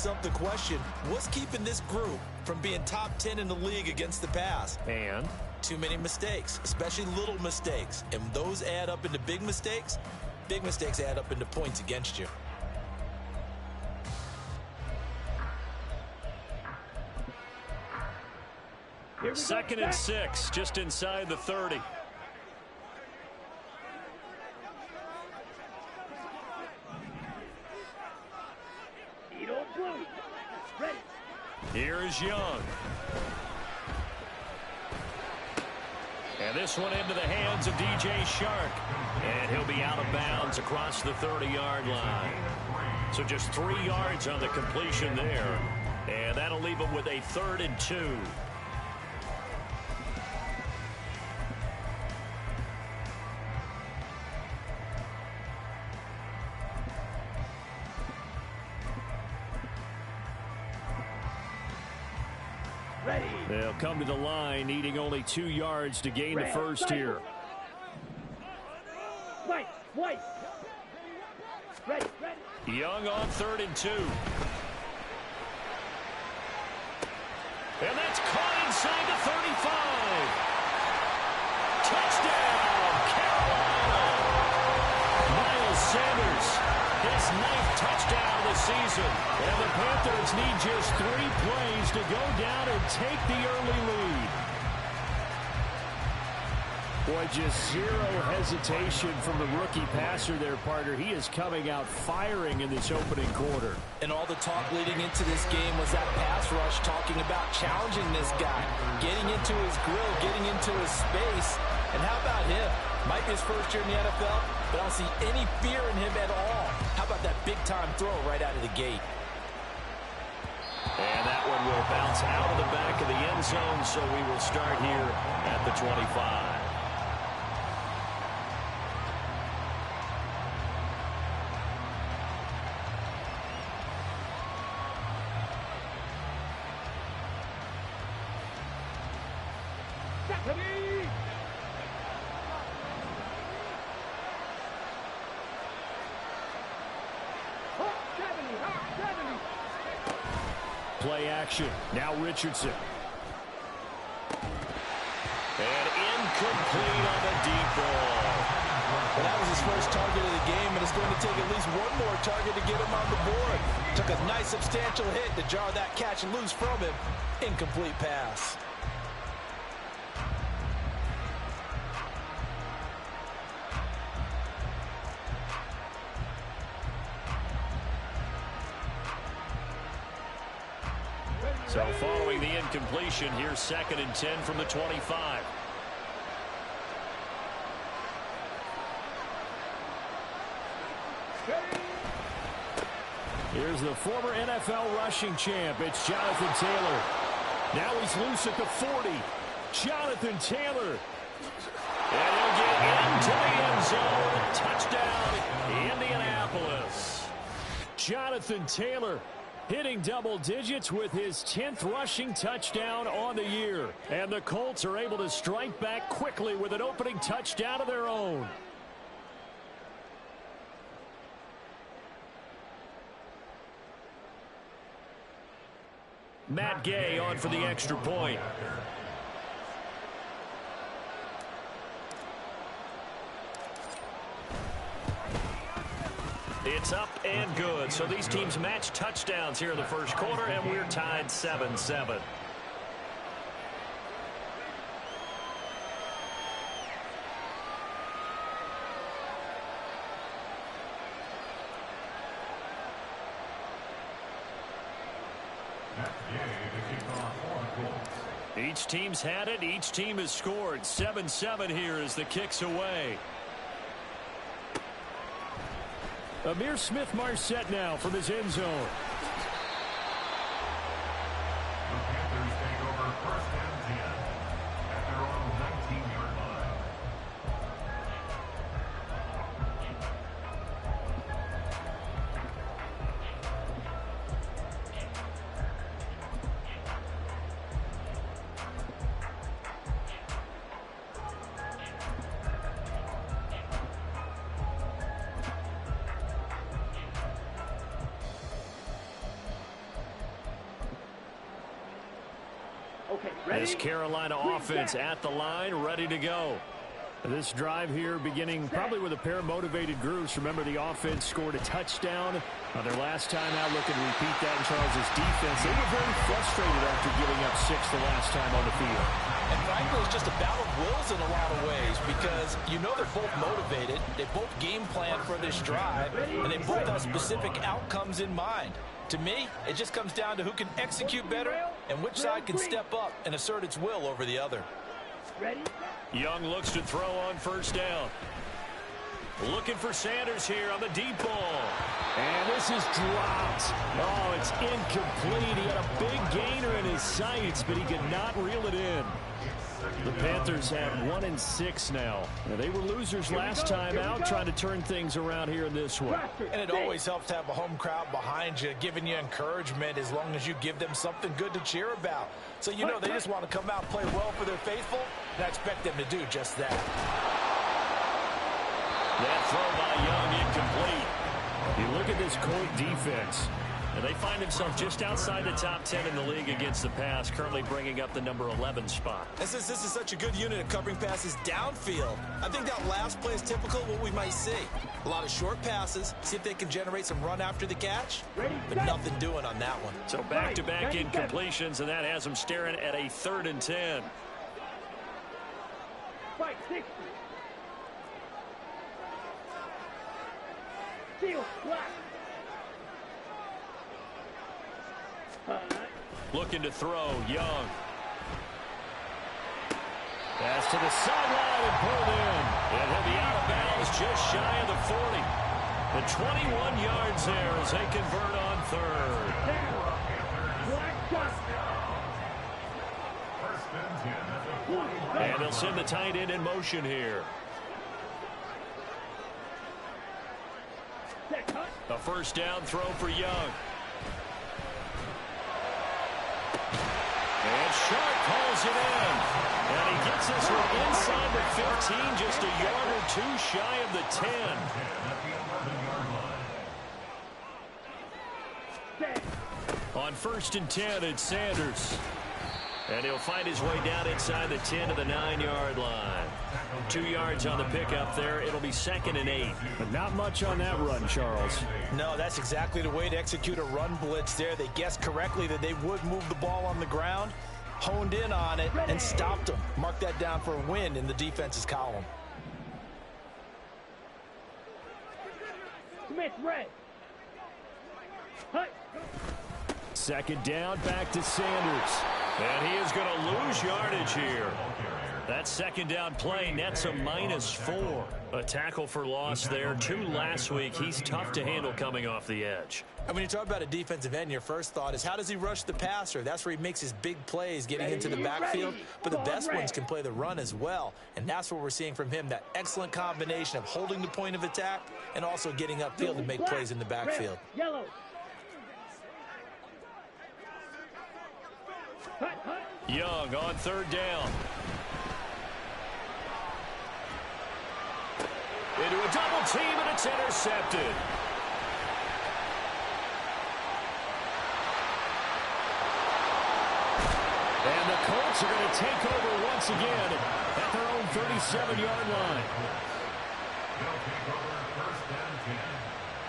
The question, what's keeping this group from being top 10 in the league against the pass? And too many mistakes, especially little mistakes. And those add up into big mistakes. Big mistakes add up into points against you. Second and 6, just inside the 30. Here is Young. And this one into the hands of DJ Shark. And he'll be out of bounds across the 30-yard line. So just 3 yards on the completion there. And that'll leave him with a 3rd and 2. They'll come to the line, needing only 2 yards to gain the first here. Young on 3rd and 2. And that's caught inside the 35. Touchdown, Carolina! Miles Sanders, his 9th touchdown of the season. And the Panthers need just 3 plays to go down and take the early lead. Boy, just zero hesitation from the rookie passer there, partner. He is coming out firing in this opening quarter. And all the talk leading into this game was that pass rush, talking about challenging this guy, getting into his grill, getting into his space. And how about him? Might be his first year in the NFL, but I don't see any fear in him at all. How about that big-time throw right out of the gate? And that one will bounce out of the back of the end zone, so we will start here at the 25. Play action. Now Richardson. And incomplete on the deep ball. Well, that was his first target of the game, and it's going to take at least one more target to get him on the board. Took a nice substantial hit to jar that catch loose from him. Incomplete pass. So following the incompletion, here's 2nd and 10 from the 25. Here's the former NFL rushing champ. It's Jonathan Taylor. Now he's loose at the 40. Jonathan Taylor. And he'll get into the end zone. Touchdown, Indianapolis. Jonathan Taylor hitting double digits with his 10th rushing touchdown on the year. And the Colts are able to strike back quickly with an opening touchdown of their own. Matt Gay on for the extra point. It's up and good. So these teams match touchdowns here in the first quarter, and we're tied 7-7. Each team's had it. Each team has scored. 7-7 here as the kick's away. Amir Smith-Marset now from his end zone. The Panthers take over 1st and 10 at their own 19-yard line. This Carolina offense at the line, ready to go. This drive here beginning probably with a pair of motivated groups. Remember, the offense scored a touchdown on their last time out. Looking to repeat that in Charles' defense. They were very frustrated after giving up 6 the last time on the field. And frankly, it's just a battle of wills in a lot of ways because you know they're both motivated. They both game plan for this drive, and they both have specific outcomes in mind. To me, it just comes down to who can execute better and which side can step up and assert its will over the other. Young looks to throw on first down. Looking for Sanders here on the deep ball. And this is dropped. Oh, it's incomplete. He had a big gainer in his sights, but he could not reel it in. The Panthers have 1-6 now. They were losers last time out, trying to turn things around here in this one. And it always helps to have a home crowd behind you, giving you encouragement as long as you give them something good to cheer about. So you know they just want to come out and play well for their faithful, and I expect them to do just that. That throw by Young incomplete. You look at this Colt defense, and they find themselves just outside the top 10 in the league against the pass, currently bringing up the number 11 spot. And since this is such a good unit of covering passes downfield, I think that last play is typical of what we might see. A lot of short passes, see if they can generate some run after the catch, but nothing doing on that one. So back-to-back incompletions, and that has them staring at a 3rd and 10. Fight 60. Seal flat. Looking to throw, Young. Pass to the sideline and pulled in. And he'll be out of bounds just shy of the 40. The 21 yards there as they convert on 3rd. And they'll send the tight end in motion here. A first down throw for Young. And Sharp calls it in. And he gets this one inside the 15, just a yard or 2 shy of the 10. On 1st and 10, it's Sanders. And he'll find his way down inside the 10 to the 9-yard line. 2 yards on the pickup there. It'll be 2nd and 8. But not much on that run, Charles. No, that's exactly the way to execute a run blitz there. They guessed correctly that they would move the ball on the ground, honed in on it, and stopped them. Mark that down for a win in the defense's column. Smith, red. 2nd down, back to Sanders. And he is going to lose yardage here. That 2nd down play nets a -4. A tackle for loss there. 2 last week. He's tough to handle coming off the edge. And when you talk about a defensive end, your first thought is how does he rush the passer? That's where he makes his big plays getting into the backfield. But the best ones can play the run as well. And that's what we're seeing from him, that excellent combination of holding the point of attack and also getting upfield to make plays in the backfield. Yellow. Young on 3rd down. Into a double team, and it's intercepted. And the Colts are going to take over once again at their own 37-yard line. They'll take over 1st and 10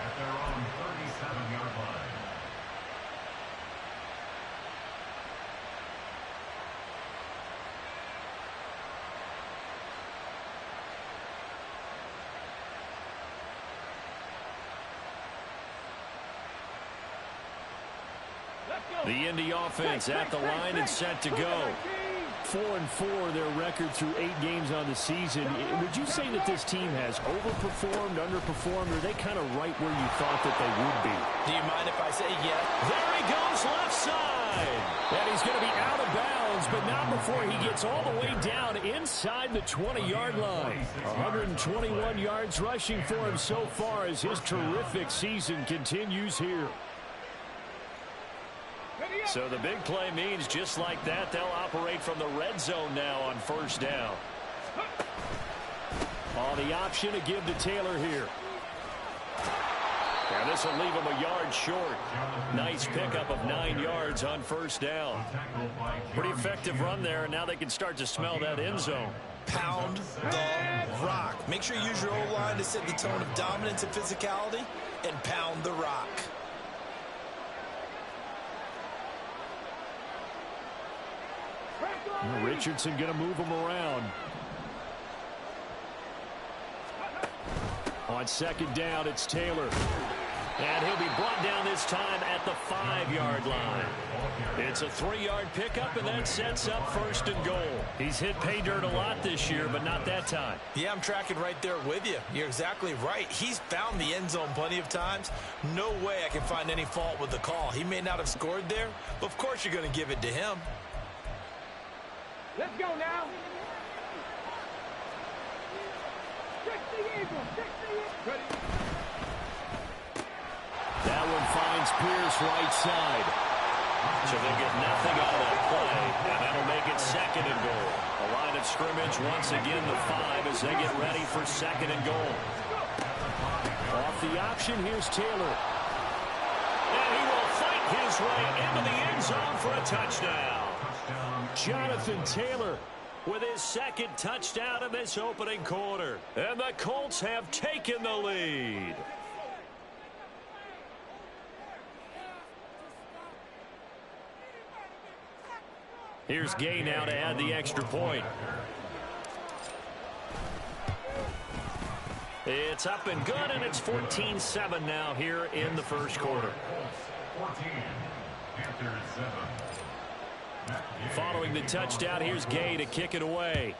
at their own 37-yard line. The Indy offense at the line and set to go. 4-4 their record through 8 games on the season. Would you say that this team has overperformed, underperformed, or are they kind of right where you thought that they would be? Do you mind if I say yes? There he goes, left side. And he's going to be out of bounds, but not before he gets all the way down inside the 20-yard line. 121 yards rushing for him so far as his terrific season continues here. So the big play means just like that, they'll operate from the red zone now on 1st down. Oh, the option to give to Taylor here. And this will leave him a yard short. Nice pickup of 9 yards on first down. Pretty effective run there, and now they can start to smell that end zone. Pound the rock. Make sure you use your O-line to set the tone of dominance and physicality, and pound the rock. Richardson going to move him around. On second down, it's Taylor. And he'll be brought down this time at the 5-yard line. It's a 3-yard pickup, and that sets up first and goal. He's hit pay dirt a lot this year, but not that time. Yeah, I'm tracking right there with you. You're exactly right. He's found the end zone plenty of times. No way I can find any fault with the call. He may not have scored there, but of course you're going to give it to him. Let's go now. Check the eagle. Check the eagle. Ready. That one finds Pierce right side. So they'll get nothing out of that play, and that'll make it second and goal. A line of scrimmage once again the 5 as they get ready for second and goal. Off the option, here's Taylor. And he will fight his way into the end zone for a touchdown. Jonathan Taylor with his second touchdown in this opening quarter. And the Colts have taken the lead. Here's Gay now to add the extra point. It's up and good, and it's 14-7 now here in the first quarter. 14, Panthers 7. Following the touchdown, here's Gay to kick it away.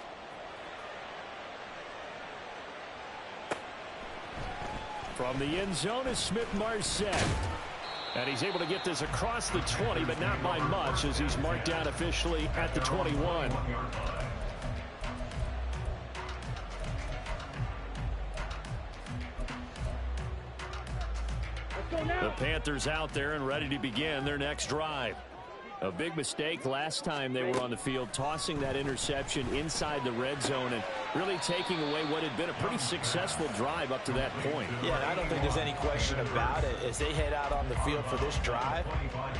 From the end zone is Smith-Marset. And he's able to get this across the 20, but not by much as he's marked down officially at the 21. The Panthers out there and ready to begin their next drive. A big mistake last time they were on the field, tossing that interception inside the red zone and really taking away what had been a pretty successful drive up to that point. Yeah, and I don't think there's any question about it. As they head out on the field for this drive,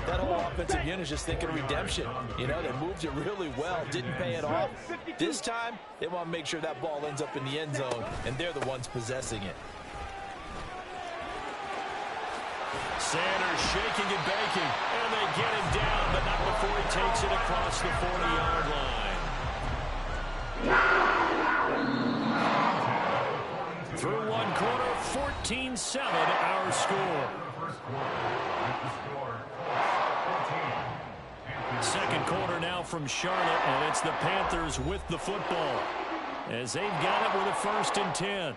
that whole offensive unit is just thinking redemption. You know, they moved it really well, didn't pay it off. This time, they want to make sure that ball ends up in the end zone, and they're the ones possessing it. Sanders shaking and baking, and they get him down, but not before he takes it across the 40-yard line. Through one quarter, 14-7 our score. Second quarter now from Charlotte, and it's the Panthers with the football as they've got it with a 1st and 10.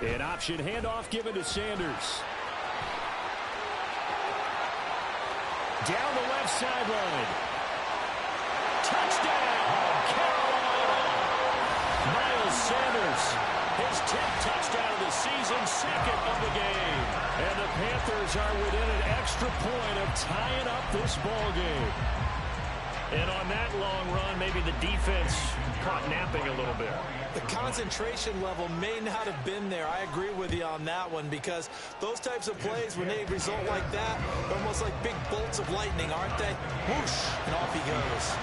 An option handoff given to Sanders. Down the left sideline. Touchdown, Carolina. Miles Sanders, his 10th touchdown of the season, 2nd of the game. And the Panthers are within an extra point of tying up this ball game. And on that long run, maybe the defense caught napping a little bit. The concentration level may not have been there. I agree with you on that one, because those types of plays, when they result like that, they're almost like big bolts of lightning, aren't they? Whoosh, and off he goes.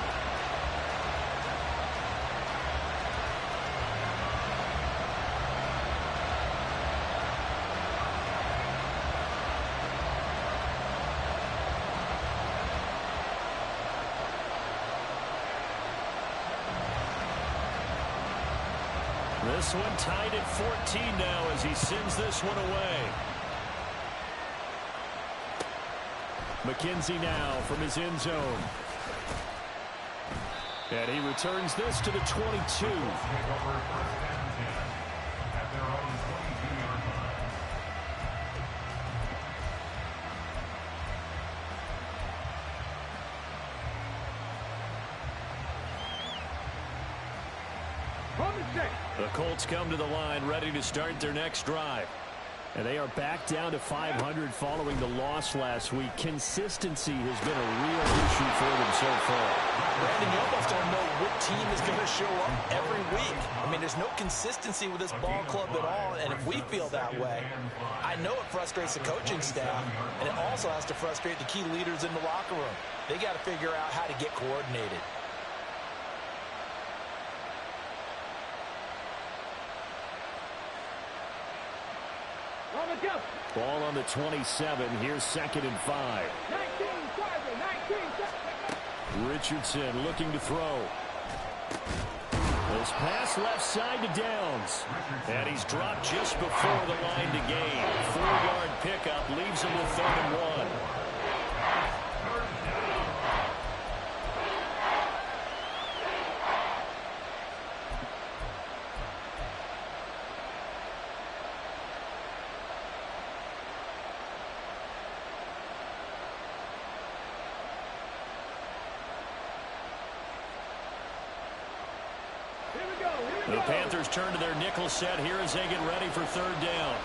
This one tied at 14 now as he sends this one away. McKenzie now from his end zone. And he returns this to the 22. The Colts come to the line ready to start their next drive. And they are back down to 500 following the loss last week. Consistency has been a real issue for them so far. Brandon, you almost don't know what team is going to show up every week. I mean, there's no consistency with this ball club at all, and if we feel that way, I know it frustrates the coaching staff, and it also has to frustrate the key leaders in the locker room. They got to figure out how to get coordinated. Ball on the 27. Here's 2nd and 5. 19, Richardson looking to throw. This pass left side to Downs. And he's dropped just before the line to gain. 4-yard pickup leaves him with 3rd and 1. The Panthers turn to their nickel set here as they get ready for 3rd down.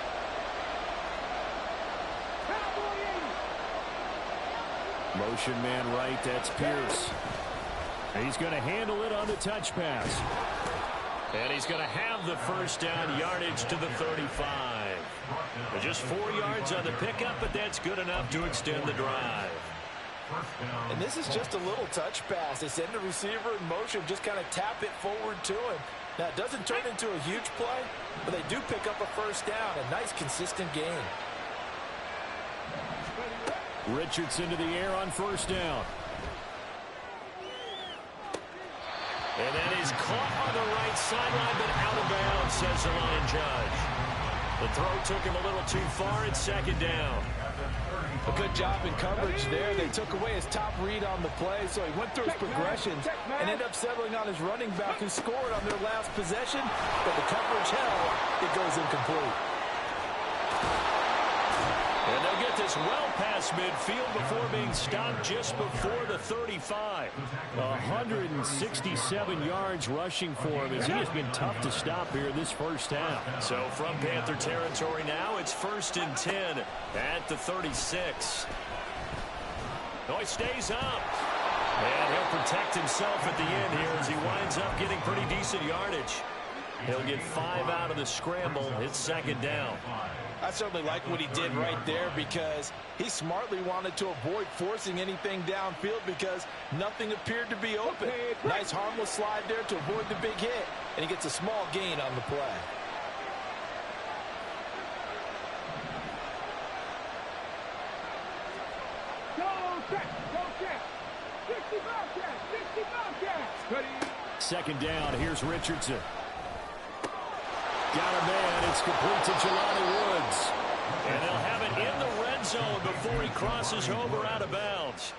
Motion man right, that's Pierce. He's going to handle it on the touch pass. And he's going to have the 1st down, yardage to the 35. Just 4 yards on the pickup, but that's good enough to extend the drive. And this is just a little touch pass. They send the receiver in motion, just kind of tap it forward to him. Now, it doesn't turn into a huge play, but they do pick up a 1st down. A nice, consistent gain. Richardson to the air on 1st down. And that is caught on the right sideline, but out of bounds, says the line judge. The throw took him a little too far. It's 2nd down. A good job in coverage there. They took away his top read on the play, so he went through his progressions and ended up settling on his running back who scored on their last possession, but the coverage held. It goes incomplete. And they'll get this well past midfield before being stopped just before the 35. 167 yards rushing for him as he has been tough to stop here this 1st half. So from Panther territory now, it's 1st and 10 at the 36. Oh, he stays up. And he'll protect himself at the end here as he winds up getting pretty decent yardage. He'll get 5 out of the scramble. It's 2nd down. I certainly like what he did right there because he smartly wanted to avoid forcing anything downfield because nothing appeared to be open. Nice harmless slide there to avoid the big hit, and he gets a small gain on the play. Second down. Here's Richardson. Got a man. It's complete to Jelani Woods. And they'll have it in the red zone before he crosses over out of bounds.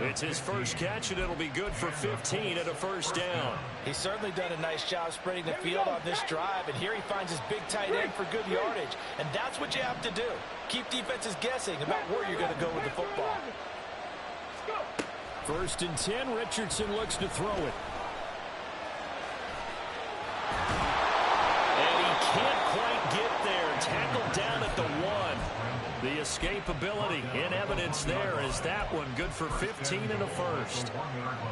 It's his first catch, and it'll be good for 15 at a 1st down. He's certainly done a nice job spreading the field on this drive, and here he finds his big tight end for good yardage. And that's what you have to do. Keep defenses guessing about where you're going to go with the football. 1st and 10. Richardson looks to throw it. Can't quite get there. Tackled down at the 1. The escapability in evidence there is that one good for 15 and a 1st.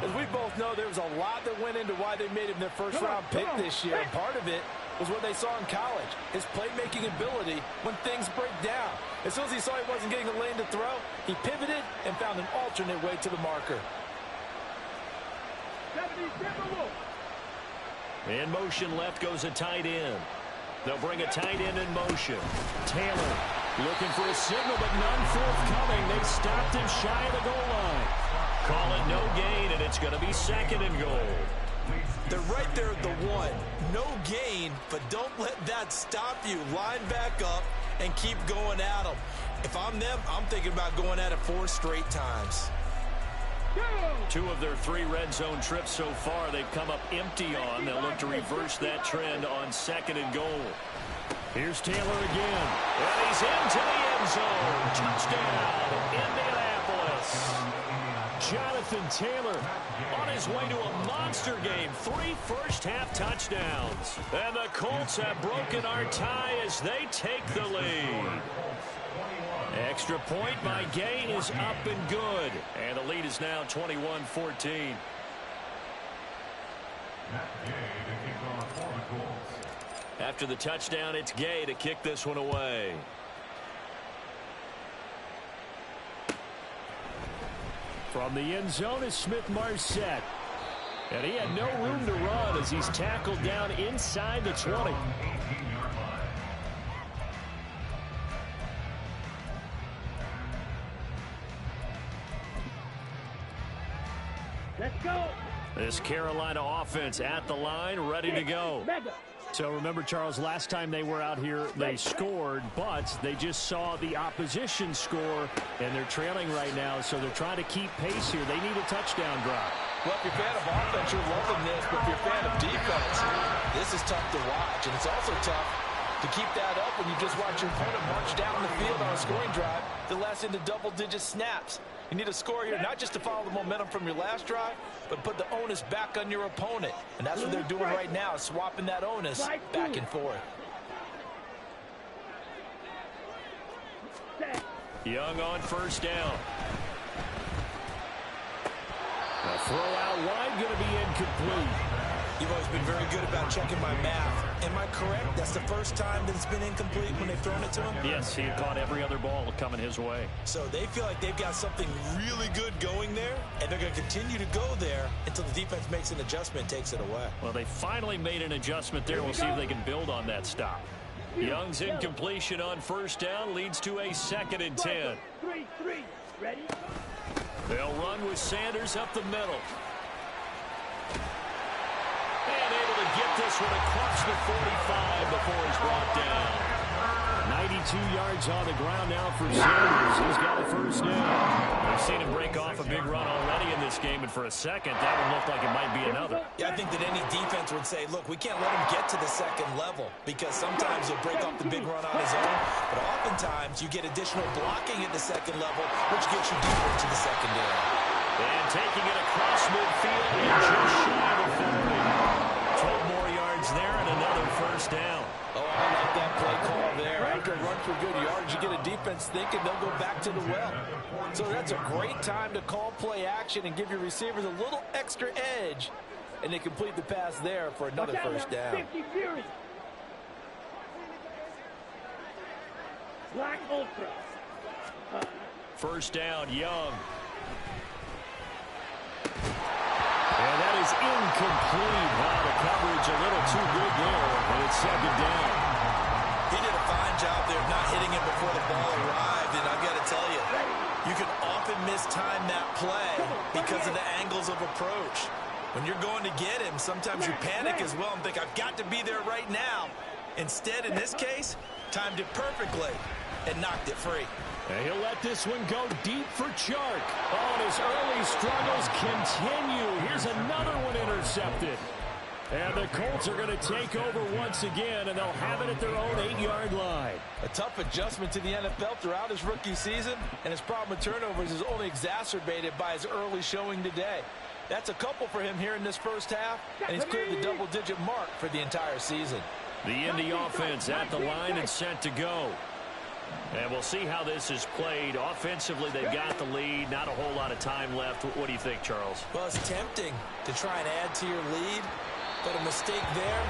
As we both know, there was a lot that went into why they made him their 1st-round pick this year. And part of it was what they saw in college, his playmaking ability when things break down. As soon as he saw he wasn't getting a lane to throw, he pivoted and found an alternate way to the marker. In motion left goes a tight end. They'll bring a tight end in motion. Taylor looking for a signal, but none forthcoming. They stopped him shy of the goal line. Call it no gain, and it's going to be 2nd and goal. They're right there at the 1. No gain, but don't let that stop you. Line back up and keep going at them. If I'm them, I'm thinking about going at it 4 straight times. 2 of their 3 red zone trips so far they've come up empty on. They'll look to reverse that trend on 2nd and goal. Here's Taylor again. And he's into the end zone. Touchdown, Indianapolis. Jonathan Taylor on his way to a monster game. 3 first-half touchdowns. And the Colts have broken our tie as they take the lead. Extra point by Gay is up and good. And the lead is now 21-14. After the touchdown, it's Gay to kick this one away. From the end zone is Smith-Marset. And he had no room to run as he's tackled down inside the 20. Let's go. This Carolina offense at the line, ready to go. So remember, Charles, last time they were out here, they scored, but they just saw the opposition score, and they're trailing right now, so they're trying to keep pace here. They need a touchdown drive. Well, if you're a fan of offense, you're loving this, but if you're a fan of defense, this is tough to watch, and it's also tough to keep that up when you just watch your opponent march down the field on a scoring drive that lasts into double-digit snaps. You need a score here, not just to follow the momentum from your last drive, but put the onus back on your opponent. And that's what they're doing right now, swapping that onus back and forth. Young on first down. A throw out wide, going to be incomplete. You've always been very good about checking my math. Am I correct? That's the first time that it's been incomplete when they've thrown it to him? Yes, he had caught every other ball coming his way. So they feel like they've got something really good going there, and they're going to continue to go there until the defense makes an adjustment and takes it away. Well, they finally made an adjustment there. We'll see if they can build on that stop. Young's incompletion on first down leads to a 2nd and 10. 3-3. Ready? They'll run with Sanders up the middle. And able to get this one across the 45 before he's brought down. 92 yards on the ground now for Sanders. He's got a first down. We've seen him break off a big run already in this game, and for a second, that one looked like it might be another. Yeah, I think that any defense would say, look, we can't let him get to the second level because sometimes he'll break off the big run on his own, but oftentimes you get additional blocking at the second level, which gets you deeper into the secondary. And taking it across midfield and just shy of 40. 12 more yards there and another first down. Oh, I like that play call there. After a run for good yards, you get a defense thinking they'll go back to the well. So that's a great time to call play action and give your receivers a little extra edge. And they complete the pass there for another first down. 50 Fury. Black Ultra. First down, Young. And that is incomplete. Wow, the coverage a little too good there, and it's 2nd down. He did a fine job there of not hitting him before the ball arrived, and I've got to tell you, you can often mistime that play because of the angles of approach. When you're going to get him, sometimes you panic as well and think, I've got to be there right now. Instead, in this case, timed it perfectly and knocked it free. And he'll let this one go deep for Chark. Oh, and his early struggles continue. Here's another one intercepted. And the Colts are going to take over once again, and they'll have it at their own 8-yard line. A tough adjustment to the NFL throughout his rookie season, and his problem with turnovers is only exacerbated by his early showing today. That's a couple for him here in this first half, and he's cleared the double-digit mark for the entire season. The Indy offense at the line and set to go. And we'll see how this is played. Offensively, they've got the lead. Not a whole lot of time left. What do you think, Charles? Well, it's tempting to try and add to your lead, but a mistake there,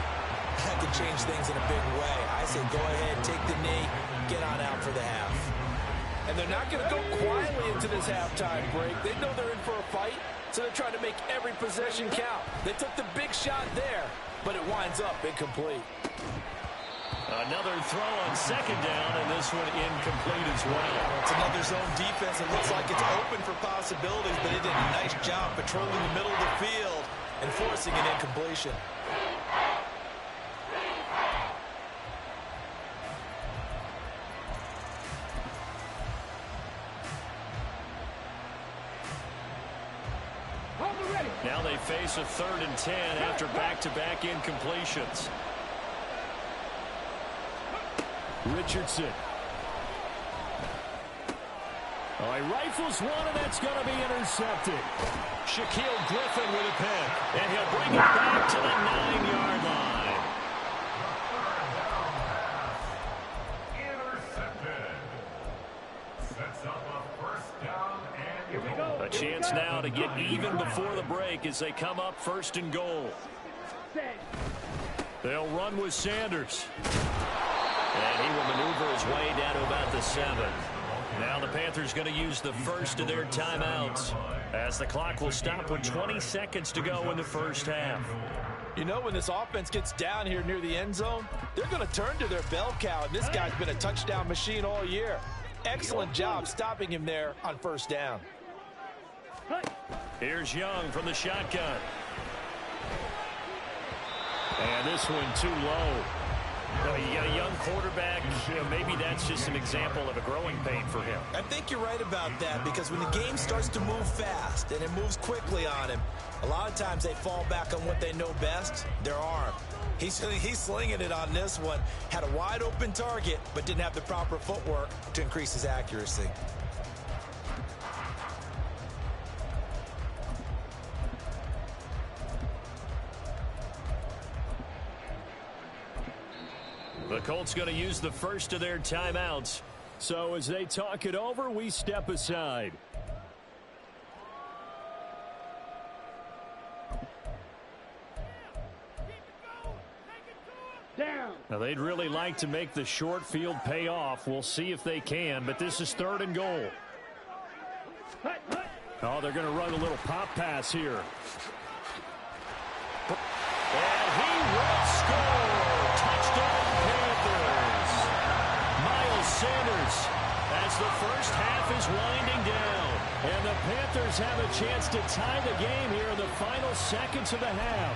that could change things in a big way. I say go ahead, take the knee, get on out for the half. And they're not going to go quietly into this halftime break. They know they're in for a fight, so they're trying to make every possession count. They took the big shot there, but it winds up incomplete. Another throw on 2nd down, and this one incomplete as well. It's another zone defense. It looks like it's open for possibilities, but it did a nice job patrolling the middle of the field and forcing an incompletion. Now they face a 3rd and 10 after back-to-back incompletions. Richardson. Oh, he rifles one, and that's going to be intercepted. Shaquille Griffin with a pick, and he'll bring it back to the 9-yard line. Intercepted. Sets up a first down and Here we go. A chance now to get even before the break as they come up first and goal. They'll run with Sanders. And he will maneuver his way down to about the 7. Now the Panthers going to use the first of their timeouts as the clock will stop with 20 seconds to go in the first half. You know, when this offense gets down here near the end zone, they're going to turn to their bell cow, and this guy's been a touchdown machine all year. Excellent job stopping him there on first down. Here's Young from the shotgun. And this one too low. You got a young quarterback, maybe that's just an example of a growing pain for him. I think you're right about that, because when the game starts to move fast and it moves quickly on him, a lot of times they fall back on what they know best, their arm. He's slinging it on this one. Had a wide open target, but didn't have the proper footwork to increase his accuracy. The Colts going to use the first of their timeouts. So as they talk it over, we step aside. Down. Now they'd really like to make the short field pay off. We'll see if they can, but this is 3rd and goal. Oh, they're going to run a little pop pass here. And he will score. Touchdown Panthers. Miles Sanders as the first half is winding down. And the Panthers have a chance to tie the game here in the final seconds of the half.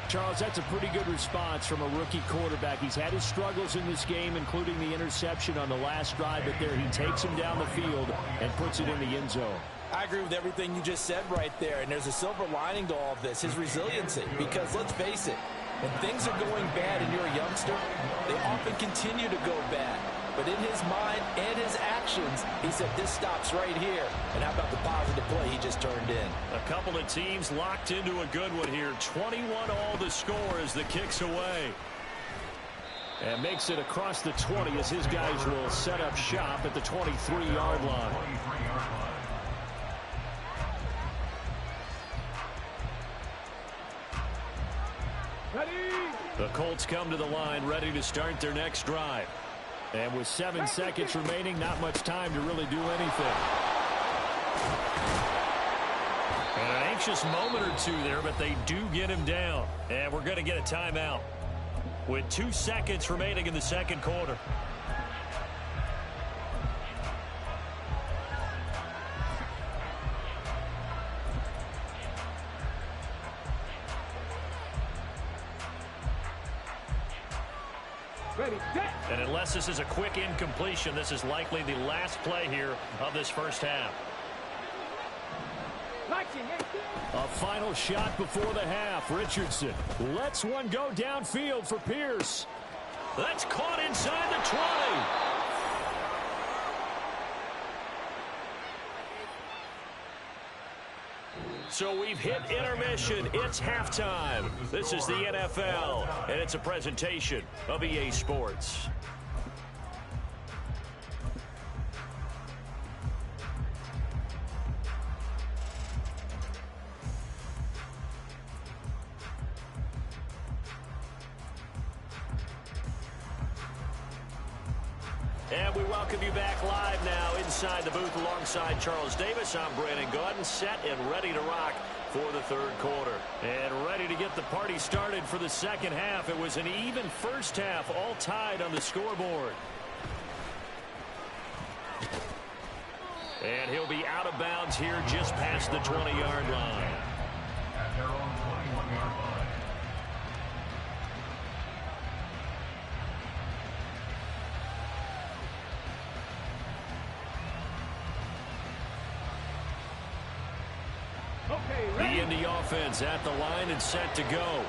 Charles, that's a pretty good response from a rookie quarterback. He's had his struggles in this game, including the interception on the last drive, but there he takes him down the field and puts it in the end zone. I agree with everything you just said right there, and there's a silver lining to all of this, his resiliency, because let's face it, when things are going bad and you're a youngster, they often continue to go bad. But in his mind and his actions, he said this stops right here. And how about the positive play he just turned in? A couple of teams locked into a good one here. 21-all the score as the kick's away. And makes it across the 20 as his guys will set up shop at the 23-yard line. Ready? The Colts come to the line ready to start their next drive. And with 7 seconds remaining, not much time to really do anything. And an anxious moment or two there, but they do get him down. And we're going to get a timeout with 2 seconds remaining in the second quarter. Ready, set. And unless this is a quick incompletion, this is likely the last play here of this first half. A final shot before the half. Richardson lets one go downfield for Pierce. That's caught inside the 20. So we've hit intermission. It's halftime. This is the NFL, and it's a presentation of EA Sports. And we welcome you back live now inside the booth alongside Charles Davis. I'm Brandon Gaudin, set and ready to rock for the third quarter. And ready to get the party started for the second half. It was an even first half, all tied on the scoreboard. And he'll be out of bounds here just past the 20-yard line. At their own 21-yard line. Okay, The ready? Indy offense at the line and set to go.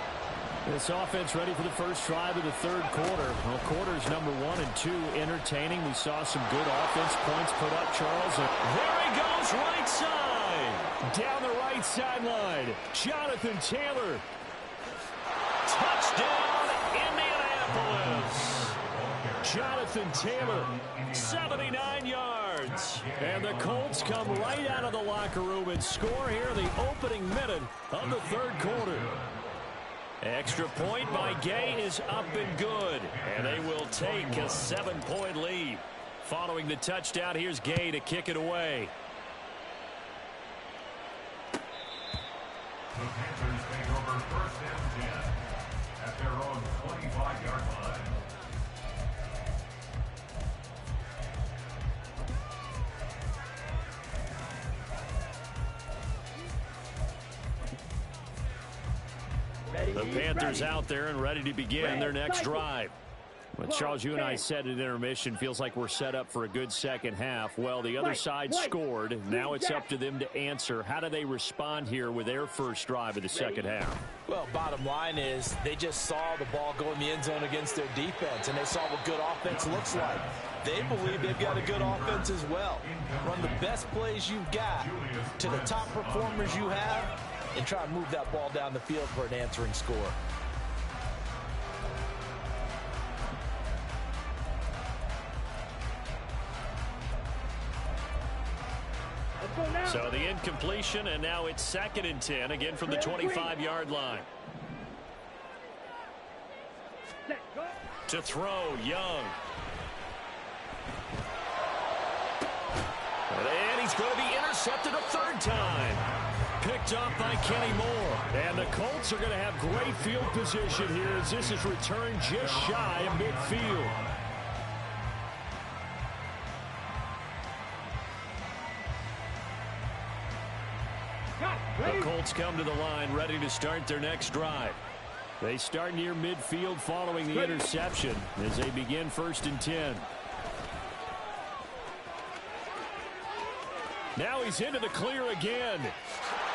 This offense ready for the first drive of the third quarter. Well, quarters number 1 and 2 entertaining. We saw some good offense points put up, Charles. There he goes, right side. Down the right sideline. Jonathan Taylor. Touchdown, Indianapolis. Jonathan Taylor, 79 yards. And the Colts come right out of the locker room and score here in the opening minute of the third quarter. Extra point by Gay is up and good. And they will take a 7-point lead. Following the touchdown, here's Gay to kick it away. The Panthers take over first and 10 at their own 25-yard line. The Panthers out there and ready to begin their next drive. Well, Charles, you and I said at intermission, feels like we're set up for a good second half. Well, the other side scored. Now it's up to them to answer. How do they respond here with their first drive of the second half? Well, bottom line is they just saw the ball go in the end zone against their defense, and they saw what good offense looks like. They believe they've got a good offense as well. Run the best plays you've got to the top performers you have, and try to move that ball down the field for an answering score. So the incompletion, and now it's 2nd and 10, again from the 25-yard line. To throw, Young. And he's going to be intercepted a third time. Picked up by Kenny Moore. And the Colts are going to have great field position here as this is returned just shy of midfield. The Colts come to the line ready to start their next drive. They start near midfield following the interception as they begin 1st and 10. Now he's into the clear again.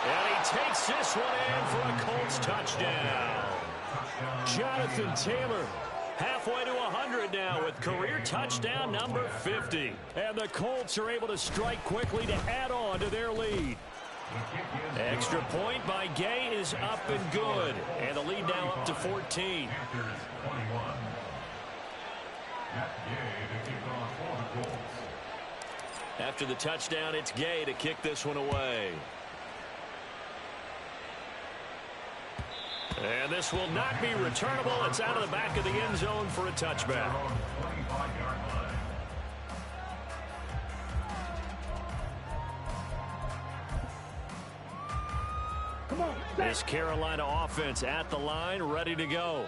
And he takes this one in for a Colts touchdown. Jonathan Taylor halfway to 100 now with career touchdown number 50. And the Colts are able to strike quickly to add on to their lead. Extra point by Gay is up and good. And the lead now up to 14. After the touchdown, it's Gay to kick this one away. And this will not be returnable. It's out of the back of the end zone for a touchback. This Carolina offense at the line, ready to go.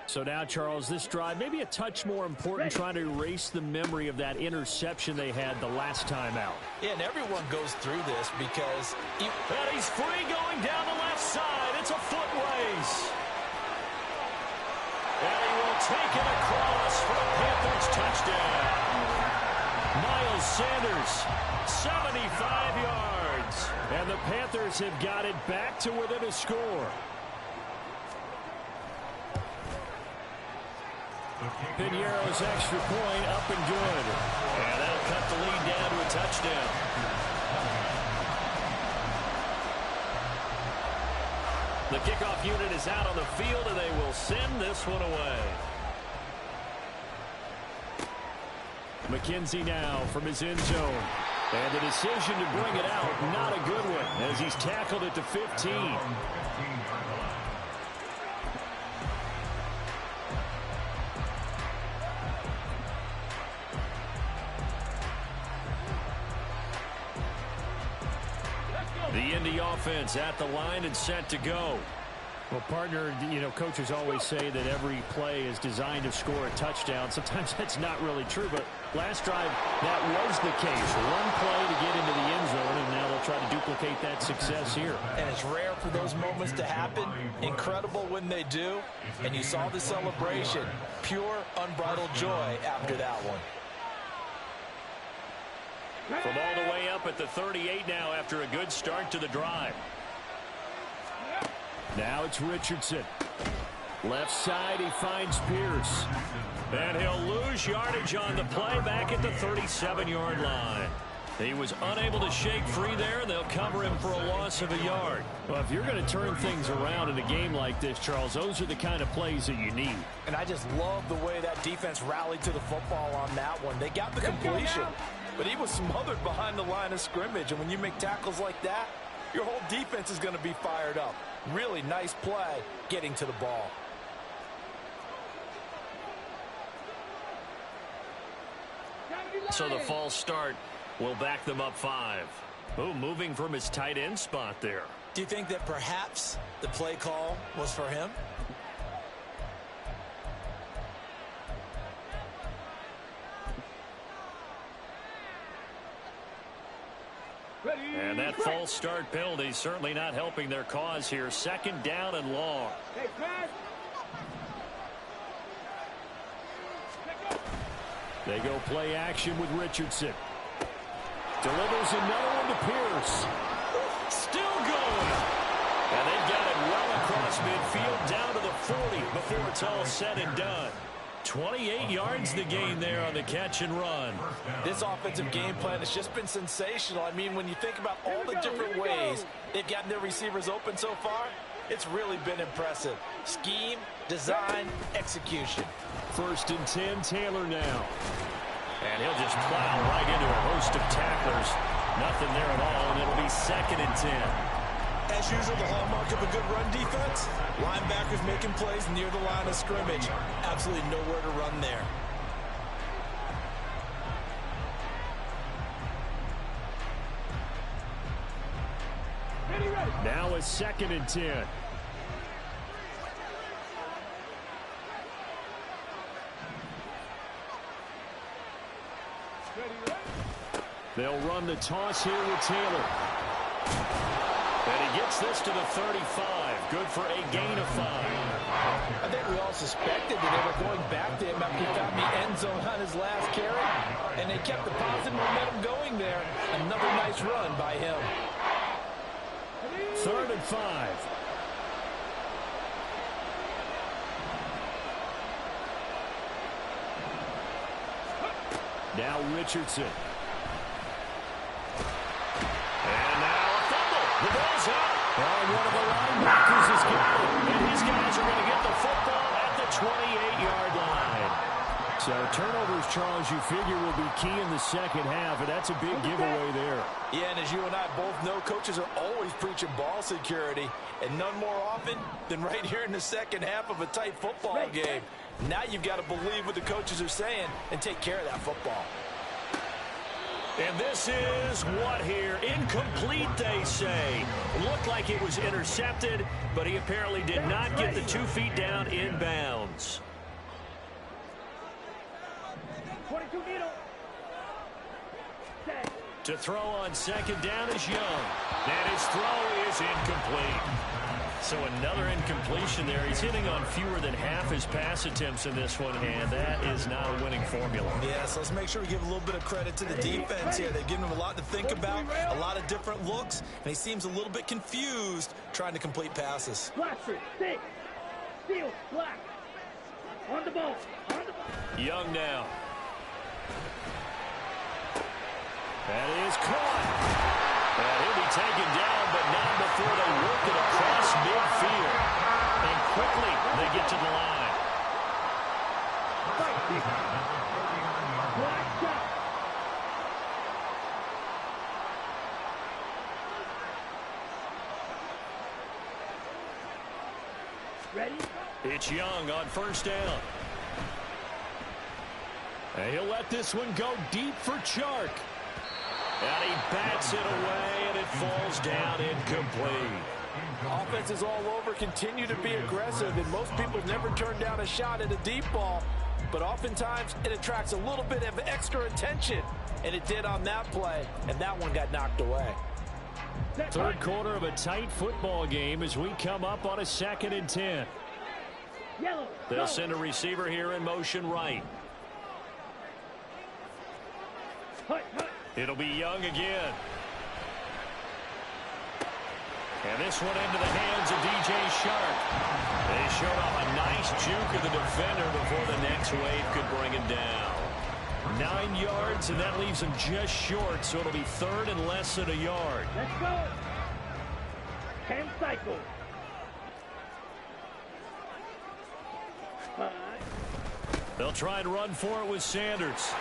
So now, Charles, this drive maybe a touch more important, trying to erase the memory of that interception they had the last time out. Yeah, and everyone goes through this because... And he's free going down the left side. It's a foot race. And he will take it across for a Panthers touchdown. Miles Sanders, 75 yards. And the Panthers have got it back to within a score. Piñeiro's extra point up and good. And that'll cut the lead down to a touchdown. The kickoff unit is out on the field, and they will send this one away. McKenzie now from his end zone. And the decision to bring it out, not a good one, as he's tackled at the 15. The Indy offense at the line and set to go. Well, partner, you know, coaches always say that every play is designed to score a touchdown. Sometimes that's not really true, but last drive, that was the case. One play to get into the end zone, and now they'll try to duplicate that success here. And it's rare for those moments to happen. Incredible when they do. And you saw the celebration. Pure, unbridled joy after that one. From all the way up at the 38 now after a good start to the drive. Now it's Richardson. Left side, he finds Pierce. And he'll lose yardage on the play back at the 37-yard line. He was unable to shake free there, and they'll cover him for a loss of a yard. Well, if you're going to turn things around in a game like this, Charles, those are the kind of plays that you need. And I just love the way that defense rallied to the football on that one. They got the completion, but he was smothered behind the line of scrimmage. And when you make tackles like that, your whole defense is going to be fired up. Really nice play getting to the ball. So the false start will back them up 5. Oh, moving from his tight end spot there. Do you think that perhaps the play call was for him? And that false start penalty certainly not helping their cause here. 2nd down and long. Hey, Fred. They go play action with Richardson. Delivers another one to Pierce. Still going. And they've got it well across midfield down to the 40 before it's all said and done. 28 yards the gain there on the catch and run. This offensive game plan has just been sensational. I mean, when you think about all the different ways they've gotten their receivers open so far, it's really been impressive. Scheme, design, execution. 1st and 10, Taylor now. And he'll just plow right into a host of tacklers. Nothing there at all, and it'll be 2nd and 10. As usual, the hallmark of a good run defense, linebackers making plays near the line of scrimmage. Absolutely nowhere to run there. Now it's 2nd and 10. They'll run the toss here with Taylor. And he gets this to the 35. Good for a gain of 5. I think we all suspected that they were going back to him after he found the end zone on his last carry. And they kept the positive momentum going there. Another nice run by him. 3rd and 5. Now Richardson. And now a fumble. The ball's out. Oh, one of the linebackers has got it. And his guys are going to get the football at the 28-yard line. So turnovers, Charles, you figure will be key in the 2nd half, and that's a big giveaway there. Yeah, and as you and I both know, coaches are always preaching ball security, and none more often than right here in the 2nd half of a tight football game. Now you've got to believe what the coaches are saying and take care of that football. And this is what here? Incomplete, they say. Looked like it was intercepted, but he apparently did not get the 2 feet down inbounds. 22 needle. To throw on 2nd down is Young. And his throw is incomplete. So another incompletion there. He's hitting on fewer than half his pass attempts in this one, and that is not a winning formula. Yeah, so let's make sure we give a little bit of credit to the defense here. They've given him a lot to think about, a lot of different looks, and he seems a little bit confused trying to complete passes. Blaster, stick, steal, black. On the ball, on the ball. Young now. That is caught. And he'll be taken down, but not before they work it across midfield. And quickly, they get to the line. Black shot. Ready? It's Young on 1st down. And he'll let this one go deep for Chark. And he bats it away, and it falls down incomplete. Offenses all over continue to be aggressive, and most people never turn down a shot at a deep ball. But oftentimes, it attracts a little bit of extra attention. And it did on that play, and that one got knocked away. 3rd quarter of a tight football game as we come up on a 2nd and 10. Yellow. They'll send a receiver here in motion right. Hut, hut. It'll be Young again. And this one into the hands of DJ Shark. They showed off a nice juke of the defender before the next wave could bring him down. 9 yards, and that leaves him just short, so it'll be third and less than a yard. Let's go. 10 cycles. 5. They'll try and run for it with Sanders.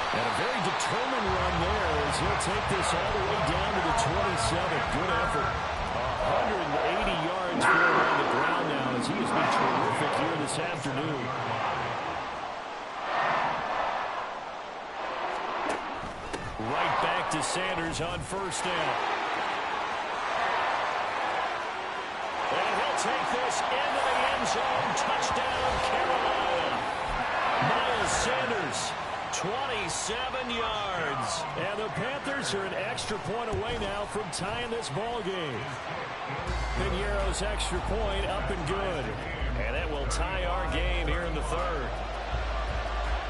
And a very determined run there as he'll take this all the way down to the 27. Good effort. 180 yards for him on the ground now as he has been terrific here this afternoon. Right back to Sanders on first down. And he'll take this into the end zone. Touchdown, Carolina. Miles Sanders, 27 yards. And the Panthers are an extra point away now from tying this ball game. Pinheiro's extra point up and good. And that will tie our game here in the third.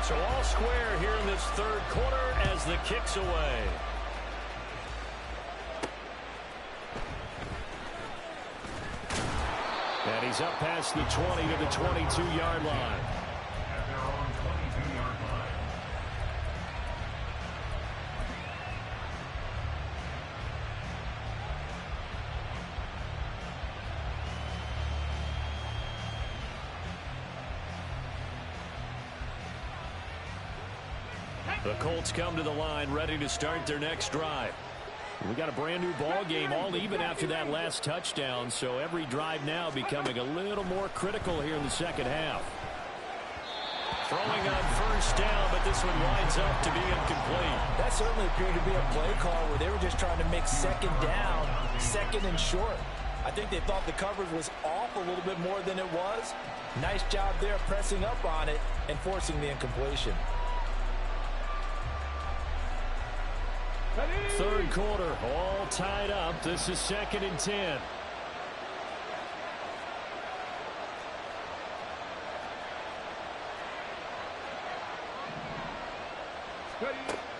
So all square here in this third quarter as the kick's away. And he's up past the 20 to the 22-yard line. At their own 22-yard line. The Colts come to the line ready to start their next drive. We got a brand new ball game, all even after that last touchdown, so every drive now becoming a little more critical here in the second half. Throwing on first down, but this one winds up to be incomplete. That certainly appeared to be a play call where they were just trying to make second down, second and short. I think they thought the coverage was off a little bit more than it was. Nice job there pressing up on it and forcing the incompletion. Third quarter, all tied up. This is 2nd and 10.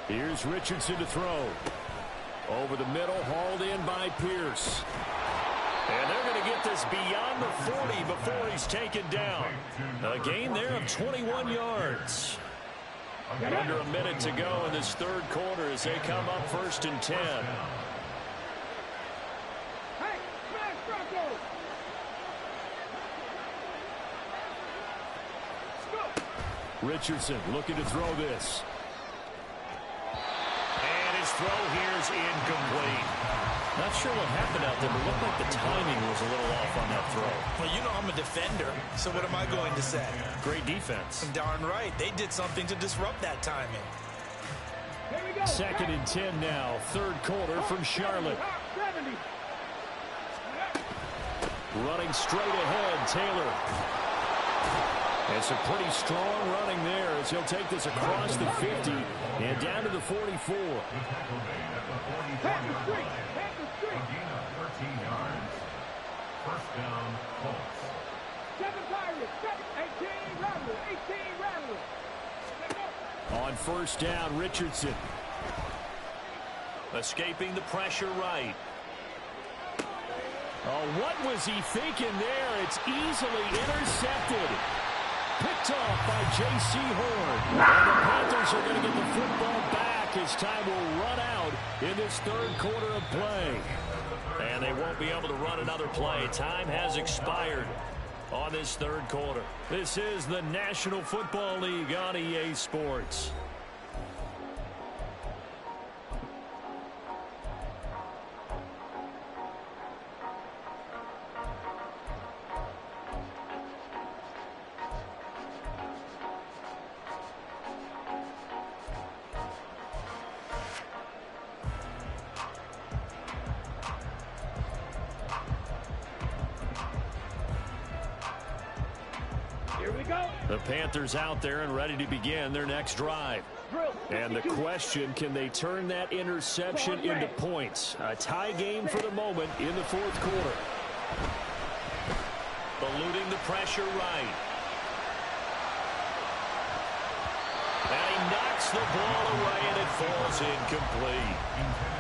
Here's Richardson to throw. Over the middle, hauled in by Pierce. And they're going to get this beyond the 40 before he's taken down. A gain there of 21 yards. Under a minute to go in this third quarter as they come up 1st and 10. Richardson looking to throw this. And his throw here is incomplete. Not sure what happened out there, but it looked like the timing was a little off on that throw. Well, you know I'm a defender, so what am I going to say? Great defense. Darn right. They did something to disrupt that timing. 2nd and 10 now. Third quarter from Charlotte. Running straight ahead, Taylor. And some pretty strong running there as he'll take this across the 50 and down to the 44. The tackle made at the 44-yard line. A gain of 13 yards. First down, Colts. 7 Pirates, 18 Rattle, 18 Rattle. On first down, Richardson. Escaping the pressure right. Oh, what was he thinking there? It's easily intercepted. Picked off by J.C. Horn. And the Panthers are going to get the football back as time will run out in this third quarter of play. And they won't be able to run another play. Time has expired on this third quarter. This is the National Football League on EA Sports. The Panthers out there and ready to begin their next drive. And the question, can they turn that interception into points? A tie game for the moment in the fourth quarter. Eluding the pressure right. And he knocks Puts the ball away, and it falls incomplete.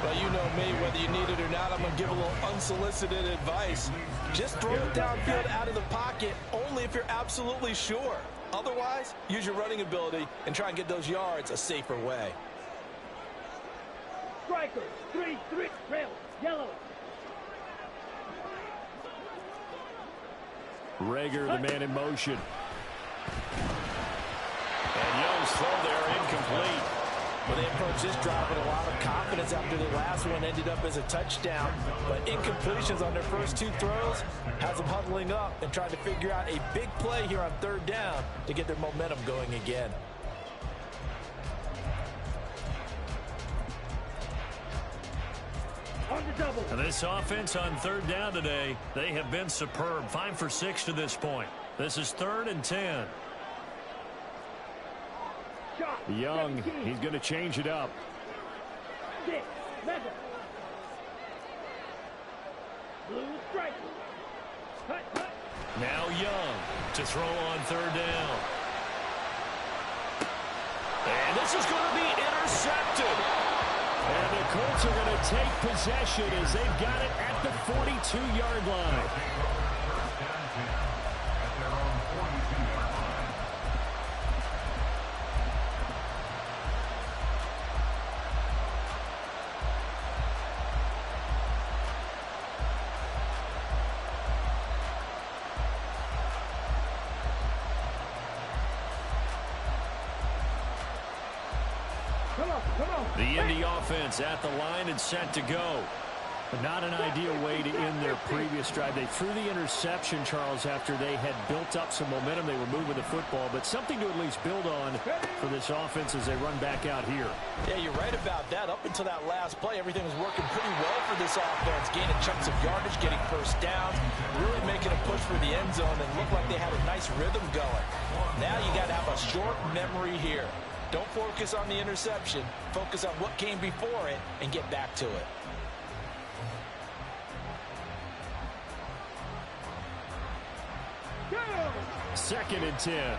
Well, you know me, whether you need it or not, I'm going to give a little unsolicited advice. Just throw it downfield out of the pocket, only if you're absolutely sure. Otherwise, use your running ability and try and get those yards a safer way. Striker, 3-3, rail, yellow. Rager, the man in motion. And Young's throw there incomplete. Well, they approached this drive with a lot of confidence after the last one ended up as a touchdown. But incompletions on their first two throws has them huddling up and trying to figure out a big play here on third down to get their momentum going again. On the double. And this offense on third down today, they have been superb. 5 for 6 to this point. This is 3rd and 10. Shot. Young, 17. he's going to change it up. 6, level. Blue striker. Cut, cut. Now Young to throw on third down. And this is going to be intercepted. And the Colts are going to take possession as they've got it at the 42-yard line. The Indy offense at the line and set to go. But not an ideal way to end their previous drive. They threw the interception, Charles, after they had built up some momentum. They were moving the football, but something to at least build on for this offense as they run back out here. Yeah, you're right about that. Up until that last play, everything was working pretty well for this offense. Gaining chunks of yardage, getting first downs, really making a push for the end zone, and looked like they had a nice rhythm going. Now you got to have a short memory here. Don't focus on the interception. Focus on what came before it and get back to it. Second and 10.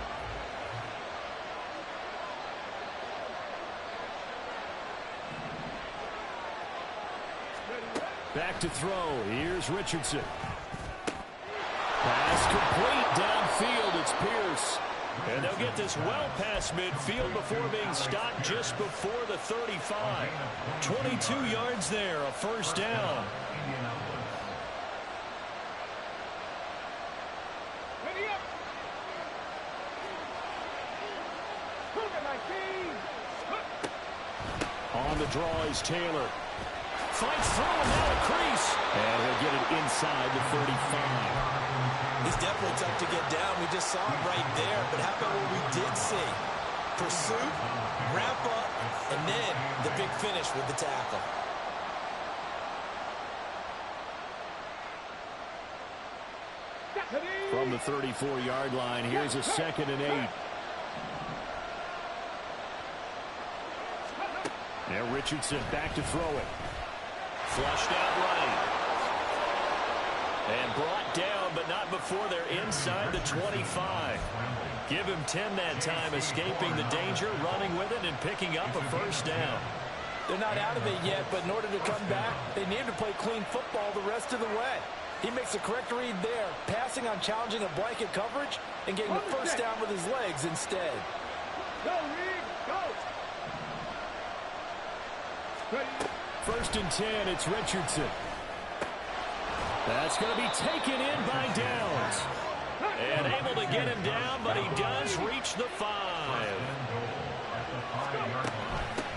Back to throw. Here's Richardson. Pass complete downfield. It's Pierce. And they'll get this well past midfield before being stopped just before the 35. 22 yards there, a first down. Ready up. On the draw is Taylor. Fights through and now a crease. And he'll get it inside the 35. He's definitely tough to get down. We just saw him right there. But how about what we did see? Pursuit, wrap up, and then the big finish with the tackle. From the 34-yard line, here's a 2nd and 8. Now Richardson back to throw it. Flushed out right. And brought down, but not before they're inside the 25. Give him 10 that time, escaping the danger, running with it, and picking up a first down. They're not out of it yet, but in order to come back, they need to play clean football the rest of the way. He makes the correct read there, passing on challenging a blanket coverage and getting the first down with his legs instead. Go, Reed, go. First and 10, it's Richardson. That's going to be taken in by Downs. And able to get him down, but he does reach the 5.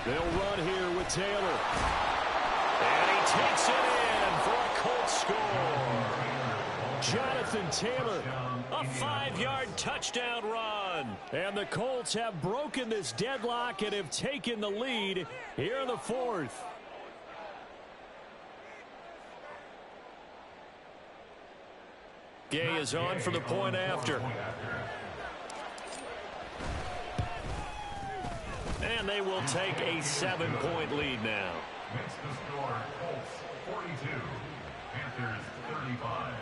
They'll run here with Taylor. And he takes it in for a Colts score. Jonathan Taylor, a 5-yard touchdown run. And the Colts have broken this deadlock and have taken the lead here in the 4th. Gay is on for the point after. And they will take a 7-point lead now. Makes the score Colts 42, Panthers 35.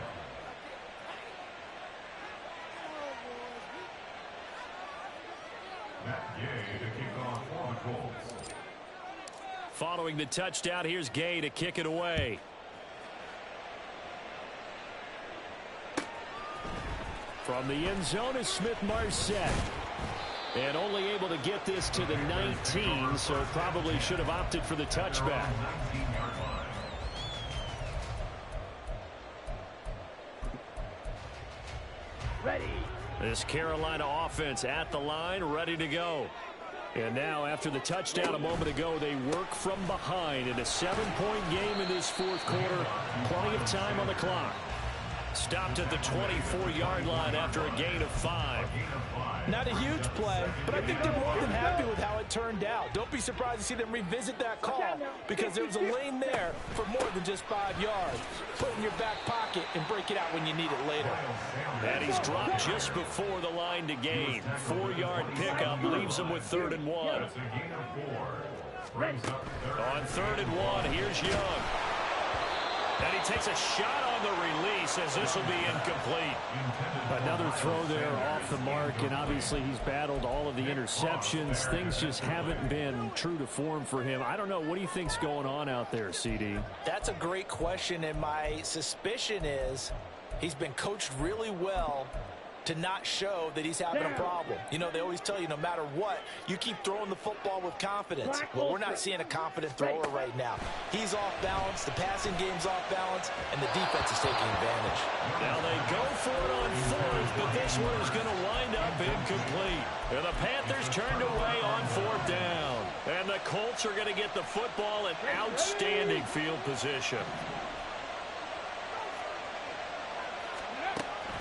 Matt Gay to kick off for the Following the touchdown, here's Gay to kick it away. From the end zone is Smith-Marset. And only able to get this to the 19, so probably should have opted for the touchback. Ready. This Carolina offense at the line, ready to go. And now, after the touchdown a moment ago, they work from behind in a 7-point game in this fourth quarter. Plenty of time on the clock. Stopped at the 24-yard line after a gain of 5. Not a huge play, but I think they're more than happy with how it turned out. Don't be surprised to see them revisit that call because there was a lane there for more than just 5 yards. Put it in your back pocket and break it out when you need it later. And he's dropped just before the line to gain. 4-yard pickup leaves him with 3rd and 1. On 3rd and 1, here's Young. And he takes a shot on the release as this will be incomplete. Another throw there off the mark, and obviously he's battled all of the interceptions. Things just haven't been true to form for him. I don't know. What do you think's going on out there, CD? That's a great question, and my suspicion is he's been coached really well to not show that he's having a problem. You know, they always tell you no matter what, you keep throwing the football with confidence. Well, we're not seeing a confident thrower right now. He's off balance, the passing game's off balance, and the defense is taking advantage. Now they go for it on 4th, but this one is going to wind up incomplete. And the Panthers turned away on 4th down. And the Colts are going to get the football in outstanding field position.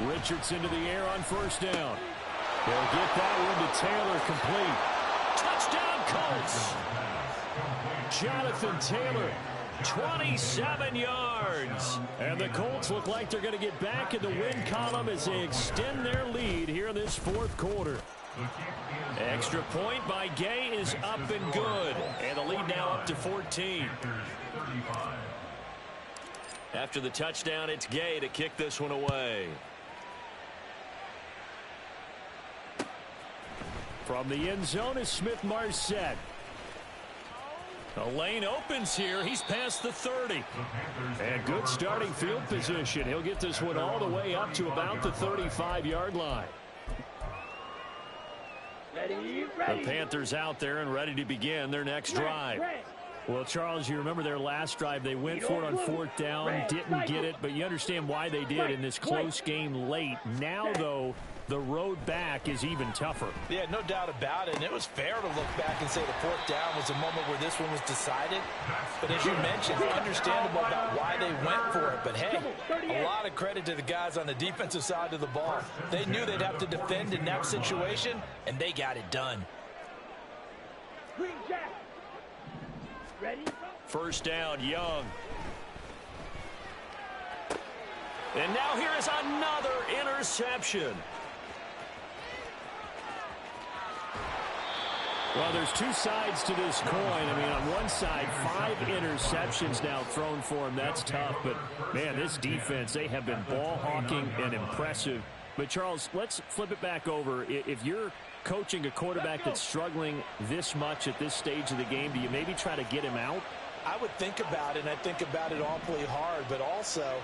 Richardson to the air on 1st down. They'll get that one to Taylor, complete. Touchdown, Colts. Jonathan Taylor, 27 yards. And the Colts look like they're going to get back in the win column as they extend their lead here in this fourth quarter. Extra point by Gay is up and good. And the lead now up to 14. After the touchdown, it's Gay to kick this one away. From the end zone is Smith-Marset. The lane opens here. He's past the 30. And good starting field position. He'll get this one all the way up to about the 35-yard line. Ready. The Panthers out there and ready to begin their next drive. Well, Charles, you remember their last drive. They went for it on 4th down, didn't get it, but you understand why they did in this close game late. Now, though, the road back is even tougher. Yeah, no doubt about it. And it was fair to look back and say the 4th down was a moment where this one was decided. But as you mentioned, understandable about why they went for it. But, hey, a lot of credit to the guys on the defensive side of the ball. They knew they'd have to defend in that situation, and they got it done. Green Jack. Ready. 1st down, Young. And now here is another interception. Well, there's two sides to this coin. I mean, on one side, 5 interceptions now thrown for him. That's tough. But, man, this defense, they have been ball hawking and impressive. But, Charles, let's flip it back over. If you're coaching a quarterback that's struggling this much at this stage of the game, do you maybe try to get him out? I would think about it, and I think about it awfully hard. But also,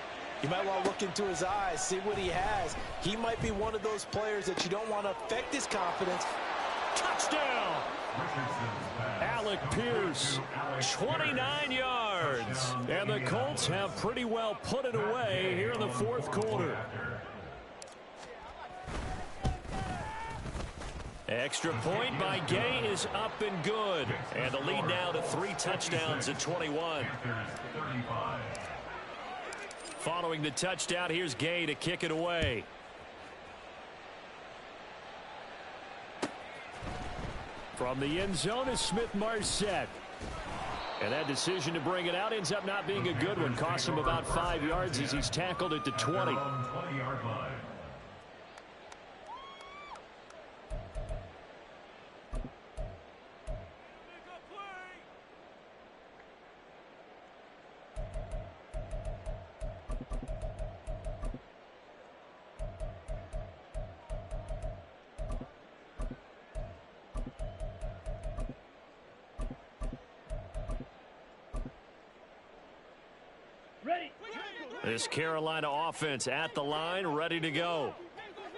you might want to look into his eyes, see what he has. He might be one of those players that you don't want to affect his confidence. Touchdown! Alec Pierce, 29 yards. And the Colts have pretty well put it away here in the fourth quarter. Extra point by Gay is up and good. And the lead now to 3 touchdowns at 21. Following the touchdown, here's Gay to kick it away. From the end zone is Smith-Marset. And that decision to bring it out ends up not being a good one. Cost him about 5 yards as he's tackled at the 20. This Carolina offense at the line, ready to go.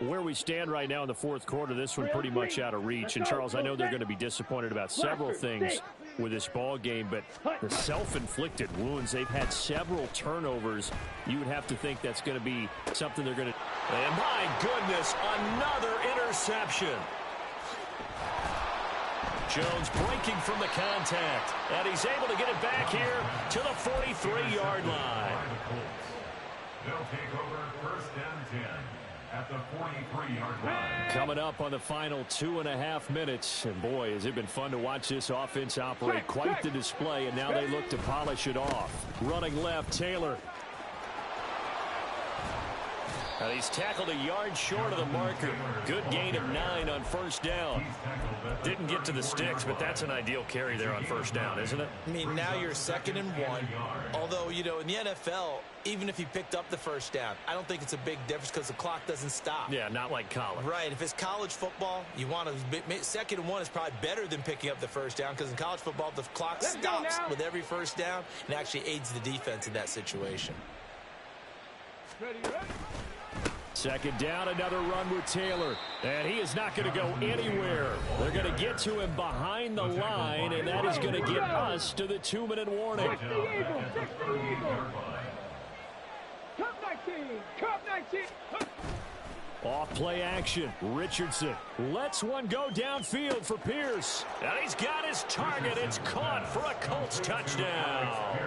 Where we stand right now in the fourth quarter, this one pretty much out of reach. And, Charles, I know they're going to be disappointed about several things with this ball game, but the self-inflicted wounds, they've had several turnovers. You would have to think that's going to be something they're going to... And my goodness, another interception. Jones breaking from the contact, and he's able to get it back here to the 43-yard line. They'll take over first and 10 at the 43-yard line. Coming up on the final 2.5 minutes, and boy, has it been fun to watch this offense operate. Quite the display, and now they look to polish it off. Running left, Taylor. Now he's tackled a yard short of the marker. Good gain of 9 on first down. Didn't get to the sticks, but that's an ideal carry there on first down, isn't it? I mean, now you're 2nd and 1. Although, you know, in the NFL, even if he picked up the first down, I don't think it's a big difference because the clock doesn't stop. Yeah, not like college. Right. If it's college football, you want to 2nd and 1 is probably better than picking up the first down because in college football, the clock stops with every first down and actually aids the defense in that situation. Ready. 2nd down, another run with Taylor. And he is not going to go anywhere. They're going to get to him behind the line, and that is going to get us to the 2-minute warning. Cup 19. Off play action. Richardson lets one go downfield for Pierce. And he's got his target. It's caught for a Colts touchdown.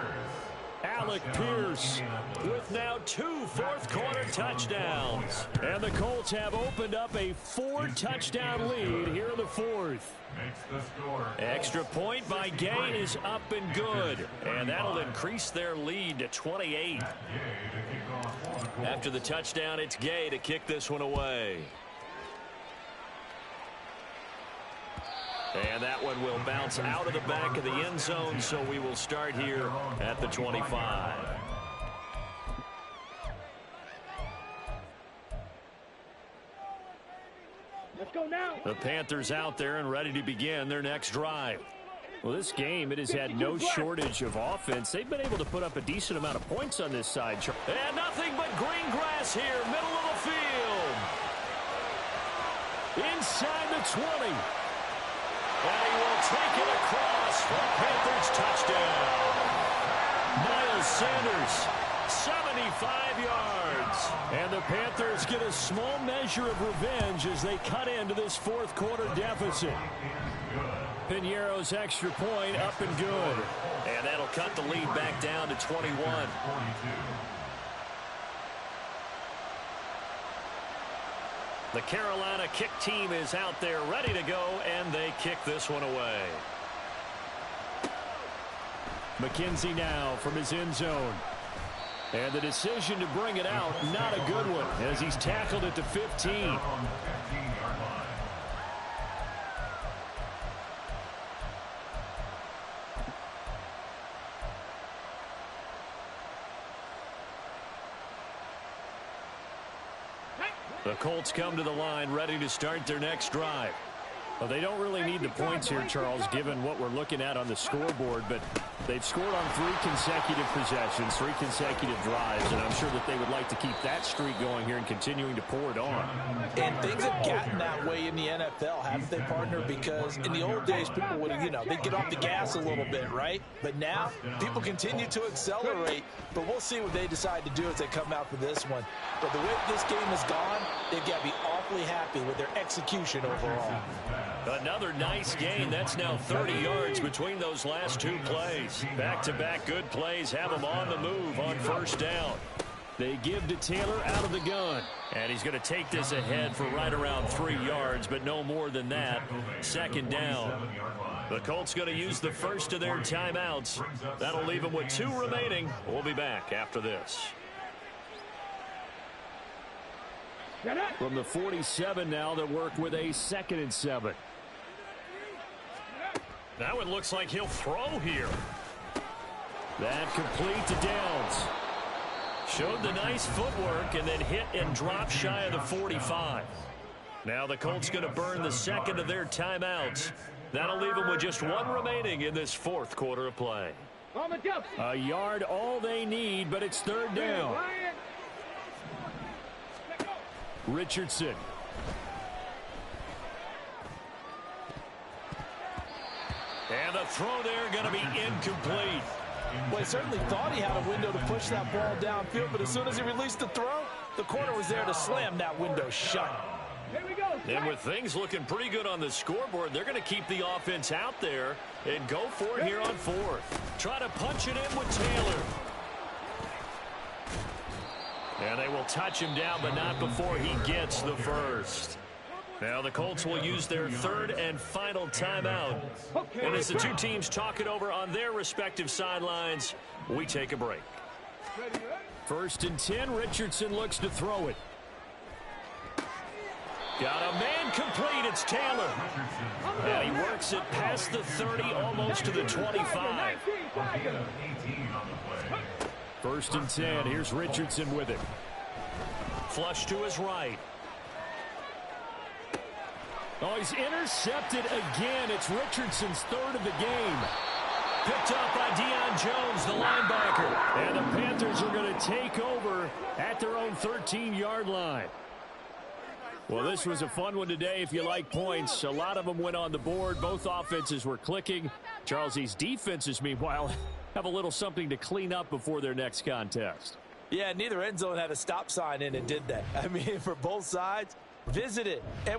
Alec Pierce with now 2 fourth-quarter touchdowns. And the Colts have opened up a 4-touchdown lead here in the fourth. Extra point by Gay is up and good. And that'll increase their lead to 28. After the touchdown, it's Gay to kick this one away. And that one will bounce out of the back of the end zone, so we will start here at the 25. Let's go now. The Panthers out there and ready to begin their next drive. Well, this game, it has had no shortage of offense. They've been able to put up a decent amount of points on this side. And nothing but green grass here, middle of the field. Inside the 20. And he will take it across for a Panthers touchdown. Miles Sanders, 75 yards. And the Panthers get a small measure of revenge as they cut into this fourth-quarter deficit. Piñeiro's extra point up and good. And that'll cut the lead back down to 21. The Carolina kick team is out there ready to go, and they kick this one away. McKenzie now from his end zone. And the decision to bring it out, not a good one, as he's tackled at the 15. The Colts come to the line ready to start their next drive. Well, they don't really need the points here, Charles, given what we're looking at on the scoreboard, but they've scored on 3 consecutive possessions, 3 consecutive drives, and I'm sure that they would like to keep that streak going here and continuing to pour it on. And things have gotten that way in the NFL, haven't they, partner? Because in the old days, people would have, they'd get off the gas a little bit, right? But now, people continue to accelerate, but we'll see what they decide to do as they come out for this one. But the way this game has gone, they've got to be awfully happy with their execution overall. Another nice gain. That's now 30 yards between those last 2 plays. Back-to-back good plays have them on the move on first down. They give to Taylor out of the gun. And he's going to take this ahead for right around 3 yards, but no more than that. 2nd down. The Colts going to use the first of their timeouts. That'll leave them with 2 remaining. We'll be back after this. From the 47 now, they'll work with a 2nd and 7. That one looks like he'll throw here. That complete to Downs. Showed the nice footwork and then hit and drop shy of the 45. Now the Colts going to burn the 2nd of their timeouts. That'll leave them with just 1 remaining in this 4th quarter of play. On the jump. A yard all they need, but it's third down. Richardson. And the throw there going to be incomplete. Well, he certainly thought he had a window to push that ball downfield, but as soon as he released the throw, the corner was there to slam that window shut. Here we go. And with things looking pretty good on the scoreboard, they're going to keep the offense out there and go for it here on fourth. Try to punch it in with Taylor. And they will touch him down, but not before he gets the first. Now the Colts will use their third and final timeout. And as the two teams talk it over on their respective sidelines, we take a break. First and 10, Richardson looks to throw it. Got a man complete, it's Taylor. And he works it past the 30, almost to the 25. First and 10, here's Richardson with it. Flush to his right. Oh, he's intercepted again. It's Richardson's third of the game. Picked up by Deion Jones, the linebacker. And the Panthers are going to take over at their own 13-yard line. Well, this was a fun one today if you like points. A lot of them went on the board. Both offenses were clicking. Charles, these defenses, meanwhile, have a little something to clean up before their next contest. Yeah, neither end zone had a stop sign in it, did they? I mean, for both sides, visit it. And